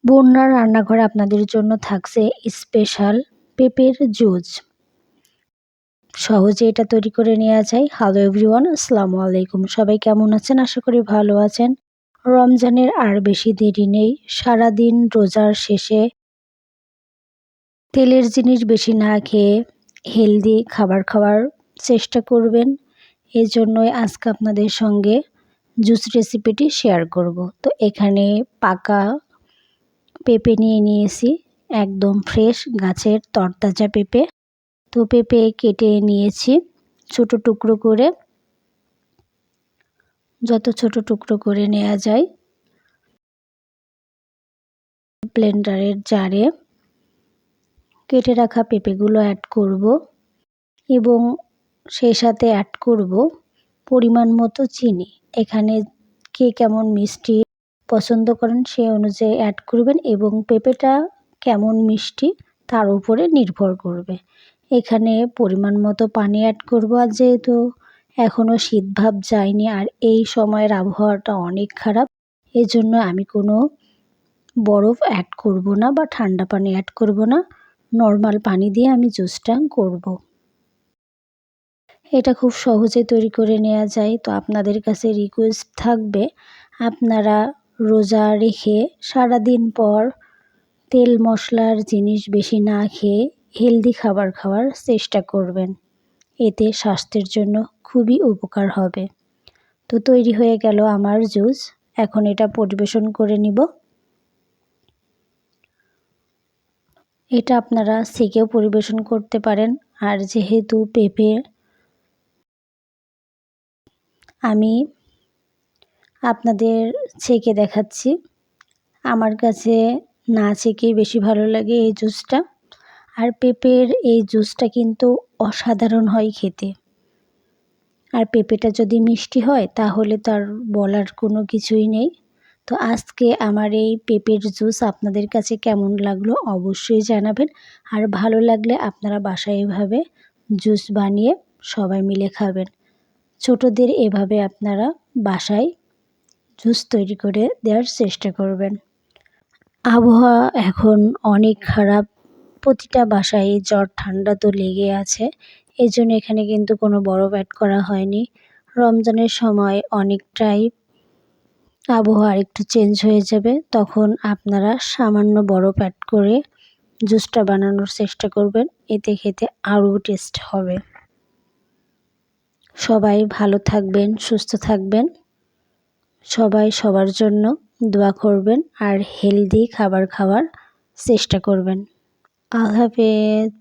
বন্যার রান্নাঘরে আপনাদের জন্য থাকছে স্পেশাল পেঁপের জুস। সহজে এটা তৈরি করে নেওয়া যায়। হ্যালো এভরিওয়ান, আসসালামু আলাইকুম। সবাই কেমন আছেন? আশা করি ভালো আছেন। রমজানের আর বেশি দেরি নেই। সারাদিন রোজার শেষে তেলের জিনিস বেশি না খেয়ে হেলদি খাবার খাওয়ার চেষ্টা করবেন। এই জন্যই আজকে আপনাদের সঙ্গে জুস রেসিপিটি শেয়ার করব। তো এখানে পাকা পেঁপে নিয়ে নিয়েছি, একদম ফ্রেশ গাছের তরতাজা পেঁপে। তো পেঁপে কেটে নিয়েছি ছোট টুকরো করে, যত ছোট টুকরো করে নেওয়া যায়। ব্লেন্ডারের জারে কেটে রাখা পেঁপেগুলো অ্যাড করব এবং সেই সাথে অ্যাড করব পরিমাণ মতো চিনি। এখানে কে কেমন মিষ্টি পছন্দ করেন সেই অনুযায়ী অ্যাড করবেন এবং পেঁপেটা কেমন মিষ্টি তার উপরে নির্ভর করবে। এখানে পরিমাণ মতো পানি অ্যাড করব। আর যেহেতু এখনও শীতভাব যায়নি আর এই সময়ের আবহাওয়াটা অনেক খারাপ, এই জন্য আমি কোনো বরফ অ্যাড করব না বা ঠান্ডা পানি অ্যাড করব না, নর্মাল পানি দিয়ে আমি জুসটা করব। এটা খুব সহজে তৈরি করে নেওয়া যায়। তো আপনাদের কাছে রিকোয়েস্ট থাকবে, আপনারা রোজা রেখে সারাদিন পর তেল মশলার জিনিস বেশি না খেয়ে হেলদি খাবার খাওয়ার চেষ্টা করবেন। এতে স্বাস্থ্যের জন্য খুবই উপকার হবে। তো তৈরি হয়ে গেল আমার জুস। এখন এটা পরিবেশন করে নিব। এটা আপনারা সেকেও পরিবেশন করতে পারেন। আর যেহেতু পেঁপে আমি আপনাদের ছেঁকে দেখাচ্ছি, আমার কাছে না ছেঁকেই বেশি ভালো লাগে এই জুসটা। আর পেঁপের এই জুসটা কিন্তু অসাধারণ হয় খেতে। আর পেঁপেটা যদি মিষ্টি হয় তাহলে তার বলার কোনো কিছুই নেই। তো আজকে আমার এই পেঁপের জুস আপনাদের কাছে কেমন লাগলো অবশ্যই জানাবেন। আর ভালো লাগলে আপনারা বাসায় এভাবে জুস বানিয়ে সবাই মিলে খাবেন। ছোটদের এভাবে আপনারা বাসায় জুস তৈরি করে দেওয়ার চেষ্টা করবেন। আবহাওয়া এখন অনেক খারাপ, প্রতিটা বাসায় জ্বর ঠান্ডা তো লেগে আছে। এই জন্য এখানে কিন্তু কোনো বরফ অ্যাড করা হয়নি। রমজানের সময় অনেকটাই আবহাওয়া একটু চেঞ্জ হয়ে যাবে, তখন আপনারা সামান্য বরফ অ্যাড করে জুসটা বানানোর চেষ্টা করবেন। এতে খেতে আরও টেস্ট হবে। সবাই ভালো থাকবেন, সুস্থ থাকবেন। সবাই সবার জন্য দোয়া করবেন আর হেলদি খাবার খাওয়ার চেষ্টা করবেন। আল্লাহ হাফেজ।